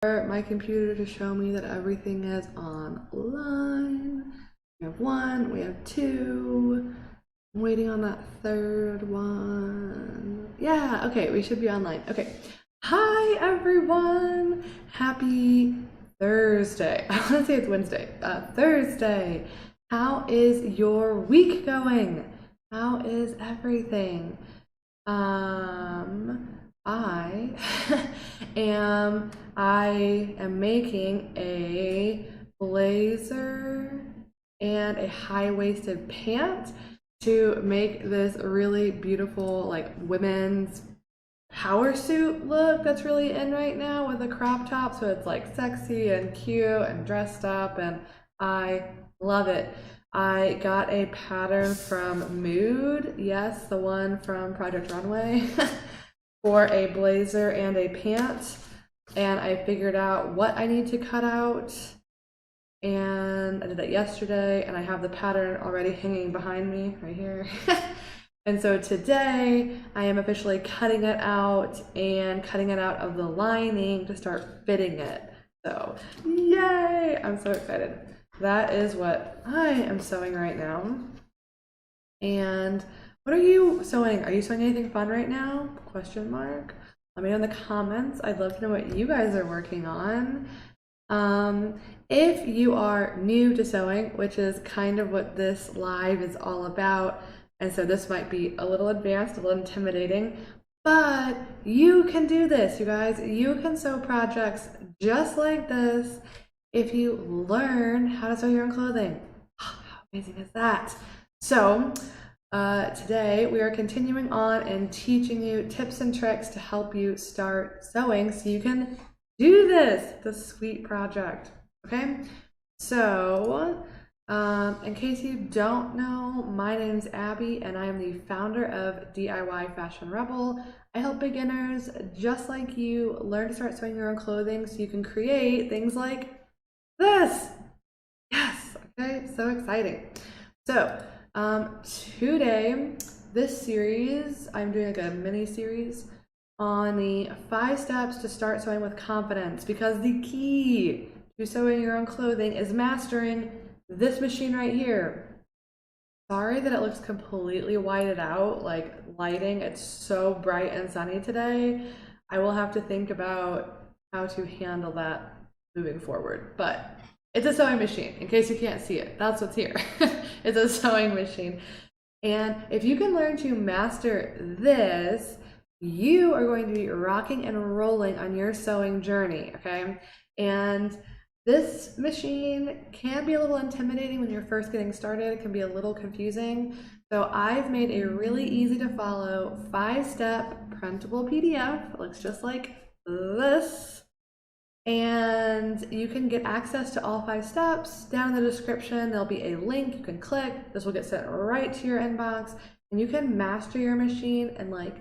my computer to show me that everything is online. We have 1, we have 2. I'm waiting on that 3rd one. Yeah, okay, we should be online. Okay. Hi everyone! Happy Thursday. I want to say it's Wednesday. Thursday. How is your week going? How is everything? I am making a blazer and a high-waisted pant to make this really beautiful like women's power suit look that's really in right now with a crop top, so it's like sexy and cute and dressed up, and I love it. I got a pattern from Mood, yes, the one from Project Runway, for a blazer and a pant, and I figured out what I need to cut out, and I did that yesterday, and I have the pattern already hanging behind me right here. And so today I am officially cutting it out and cutting it out of the lining to start fitting it. So yay, I'm so excited. That is what I am sewing right now. And what are you sewing? Are you sewing anything fun right now? Question mark. Let me know in the comments. I'd love to know what you guys are working on. If you are new to sewing, which is kind of what this live is all about, and so this might be a little advanced, a little intimidating, but you can do this, you guys. You can sew projects just like this if you learn how to sew your own clothing. How amazing is that? So today we are continuing on and teaching you tips and tricks to help you start sewing so you can do this sweet project, okay? So in case you don't know, my name's Abby and I am the founder of DIY Fashion Rebel. I help beginners just like you learn to start sewing your own clothing so you can create things like this. Yes, okay, so exciting. So today, this series, I'm doing like a mini series on the 5 steps to start sewing with confidence, because the key to sewing your own clothing is mastering this machine right here. Sorry that it looks completely whited out, like lighting. It's so bright and sunny today. I will have to think about how to handle that moving forward, but it's a sewing machine, in case you can't see it. That's what's here. It's a sewing machine. And if you can learn to master this, you are going to be rocking and rolling on your sewing journey, okay? And this machine can be a little intimidating when you're first getting started. It can be a little confusing. So I've made a really easy to follow 5-step printable PDF. It looks just like this. And you can get access to all 5 steps. Down in the description, there'll be a link you can click. This will get sent right to your inbox, and you can master your machine in like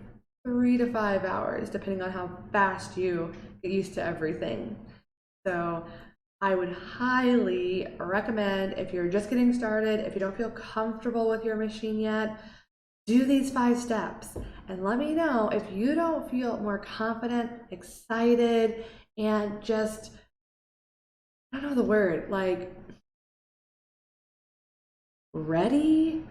3 to 5 hours, depending on how fast you get used to everything. So I would highly recommend, if you're just getting started, if you don't feel comfortable with your machine yet, do these 5 steps and let me know if you don't feel more confident, excited, and just, I don't know the word, like ready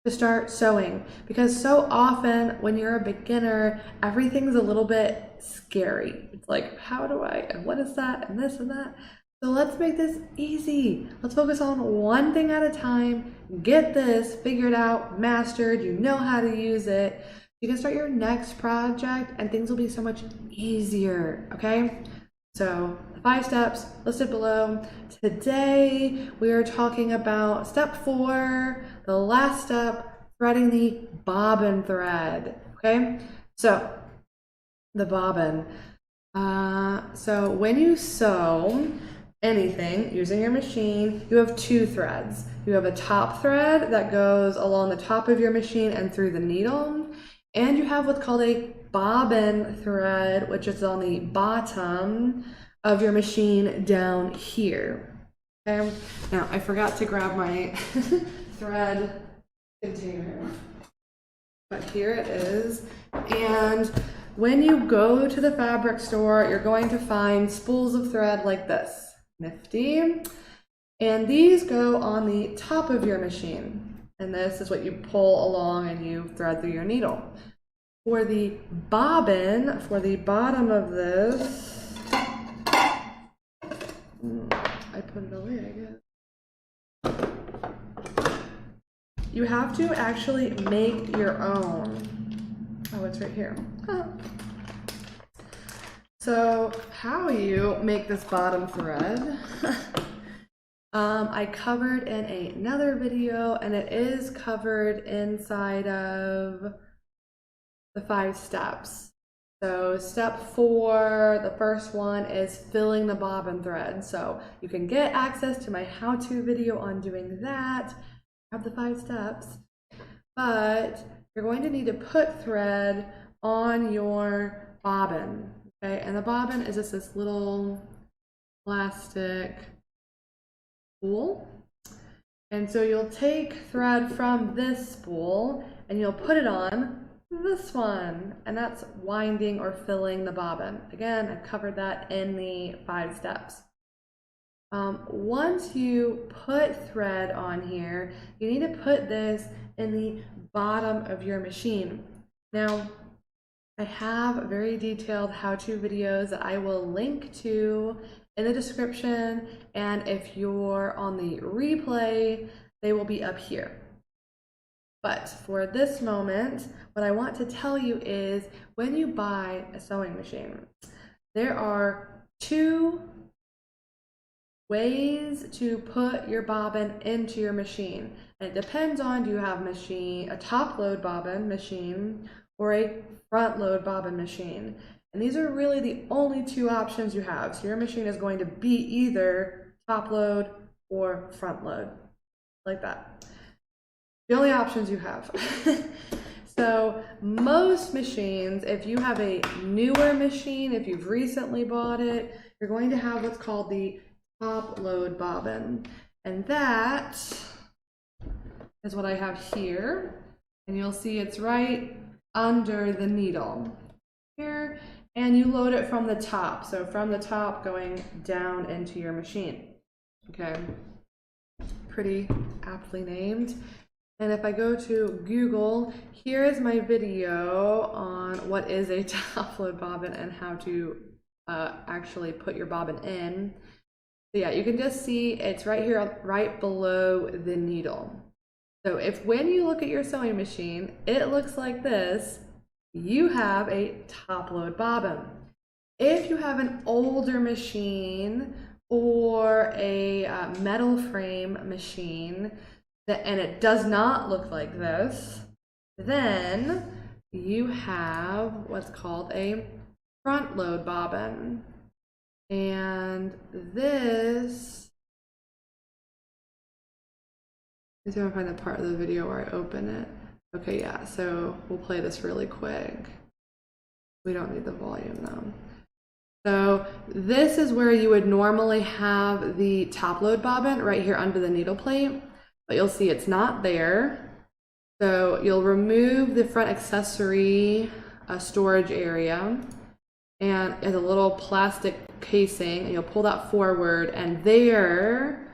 to start sewing. Because so often when you're a beginner, everything's a little bit scary. It's like, how do I, and what is that, and this and that. So let's make this easy. Let's focus on one thing at a time, get this figured out, mastered, you know how to use it. You can start your next project and things will be so much easier, okay? So 5 steps listed below. Today we are talking about step 4, the last step, threading the bobbin thread, okay? So the bobbin. So when you sew anything using your machine, you have 2 threads. You have a top thread that goes along the top of your machine and through the needle, and you have what's called a bobbin thread, which is on the bottom of your machine down here. Okay, now I forgot to grab my thread container, but here it is. And when you go to the fabric store, you're going to find spools of thread like this. Nifty. And these go on the top of your machine. And this is what you pull along and you thread through your needle. For the bobbin, for the bottom of this, I put it away, I guess. You have to actually make your own. Oh, it's right here. Huh. So how you make this bottom thread, I covered in another video, and it is covered inside of the 5 steps. So step 4, the first one is filling the bobbin thread. So you can get access to my how-to video on doing that. I have the 5 steps, but you're going to need to put thread on your bobbin, okay? And the bobbin is just this little plastic spool. And so you'll take thread from this spool and you'll put it on this one, and that's winding or filling the bobbin. Again, I've covered that in the 5 steps. Once you put thread on here, you need to put this in the bottom of your machine. Now, I have very detailed how-to videos that I will link to in the description, and if you're on the replay, they will be up here. But for this moment, what I want to tell you is when you buy a sewing machine, there are 2 ways to put your bobbin into your machine. And it depends on, do you have a top load bobbin machine or a front load bobbin machine? And these are really the only 2 options you have. So your machine is going to be either top load or front load, like that. The only options you have. So most machines, if you have a newer machine, if you've recently bought it, you're going to have what's called the top load bobbin. And that is what I have here. And you'll see it's right under the needle here. And you load it from the top. So from the top going down into your machine. Okay, pretty aptly named. And if I go to Google, here is my video on what is a top load bobbin and how to actually put your bobbin in. So yeah, you can just see it's right here, right below the needle. So if when you look at your sewing machine, it looks like this, you have a top load bobbin. If you have an older machine or a metal frame machine, and it does not look like this, then you have what's called a front load bobbin. And this, let's see if I can find the part of the video where I open it. Okay, yeah, so we'll play this really quick. We don't need the volume though. So this is where you would normally have the top load bobbin right here under the needle plate. But you'll see it's not there. So you'll remove the front accessory storage area, and it's a little plastic casing, and you'll pull that forward, and there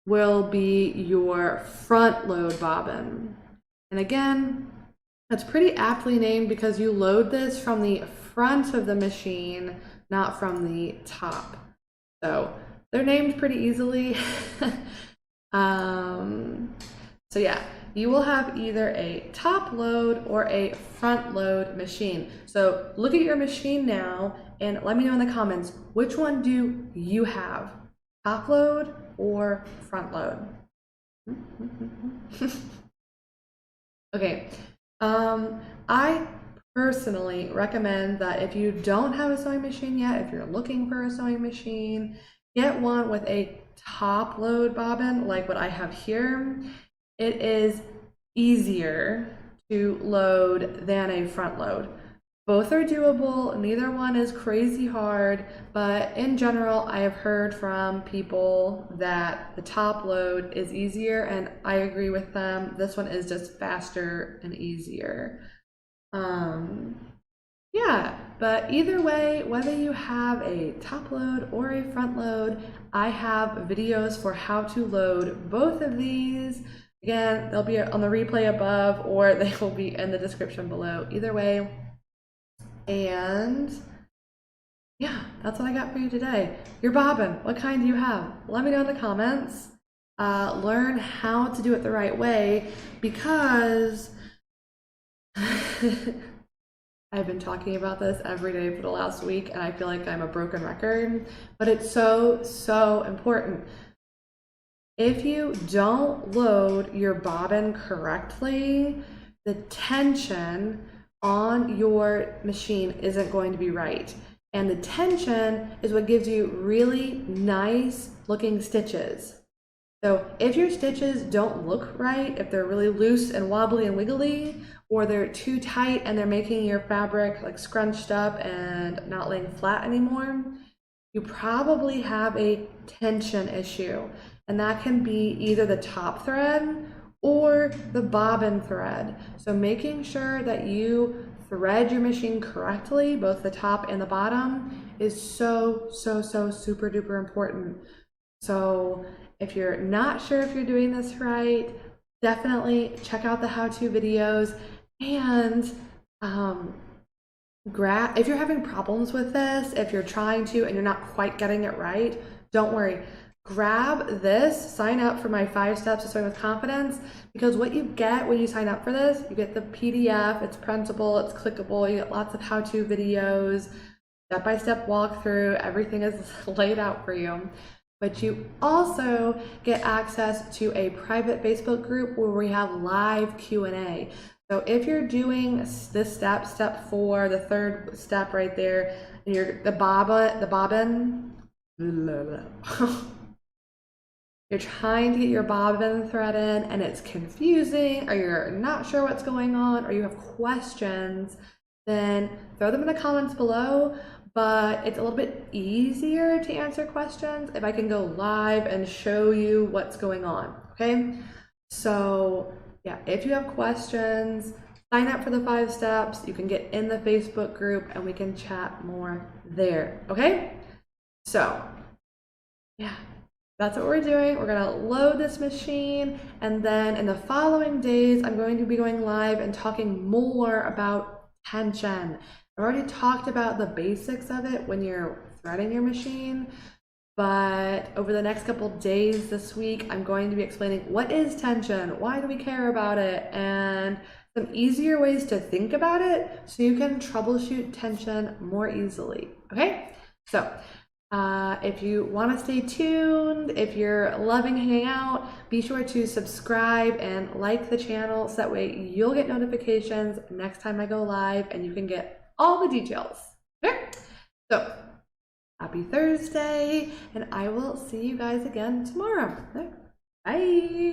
will be your front load bobbin. And again, that's pretty aptly named because you load this from the front of the machine, not from the top. So they're named pretty easily. So yeah, you will have either a top load or a front load machine. So look at your machine now and let me know in the comments, which one do you have? Top load or front load? Okay, I personally recommend that if you don't have a sewing machine yet, if you're looking for a sewing machine, get one with a top load bobbin like what I have here. It is easier to load than a front load. Both are doable, neither one is crazy hard, but in general I have heard from people that the top load is easier, and I agree with them. This one is just faster and easier. Yeah, but either way, whether you have a top load or a front load, I have videos for how to load both of these. Again, they'll be on the replay above or they will be in the description below. Either way. And yeah, that's what I got for you today. Your bobbin, what kind do you have? Let me know in the comments. Learn how to do it the right way, because I've been talking about this every day for the last week and I feel like I'm a broken record, but it's so, so important. If you don't load your bobbin correctly, the tension on your machine isn't going to be right. And the tension is what gives you really nice looking stitches. So if your stitches don't look right, if they're really loose and wobbly and wiggly, or they're too tight and they're making your fabric like scrunched up and not laying flat anymore, you probably have a tension issue. And that can be either the top thread or the bobbin thread. So making sure that you thread your machine correctly, both the top and the bottom, is so, so, so super duper important. So if you're not sure if you're doing this right, definitely check out the how-to videos. And if you're having problems with this, if you're trying to and you're not quite getting it right, don't worry. Grab this, sign up for my 5 steps to sewing with confidence, because what you get when you sign up for this, you get the PDF, it's printable, it's clickable, you get lots of how-to videos, step-by-step walkthrough, everything is laid out for you. But you also get access to a private Facebook group where we have live Q&A. So if you're doing this step, step 4, the third step right there, and you're the bobbin, you're trying to get your bobbin thread in and it's confusing, or you're not sure what's going on, or you have questions, then throw them in the comments below. But it's a little bit easier to answer questions if I can go live and show you what's going on, okay? So yeah, if you have questions, sign up for the 5 steps. You can get in the Facebook group and we can chat more there, okay? So yeah, that's what we're doing. We're gonna load this machine, and then in the following days, I'm going to be going live and talking more about tension. I've already talked about the basics of it when you're threading your machine, but over the next couple days this week, I'm going to be explaining what is tension, why do we care about it, and some easier ways to think about it so you can troubleshoot tension more easily, okay? So if you want to stay tuned, if you're loving hanging out, be sure to subscribe and like the channel so that way you'll get notifications next time I go live and you can get all the details. Okay? So happy Thursday, and I will see you guys again tomorrow. Bye.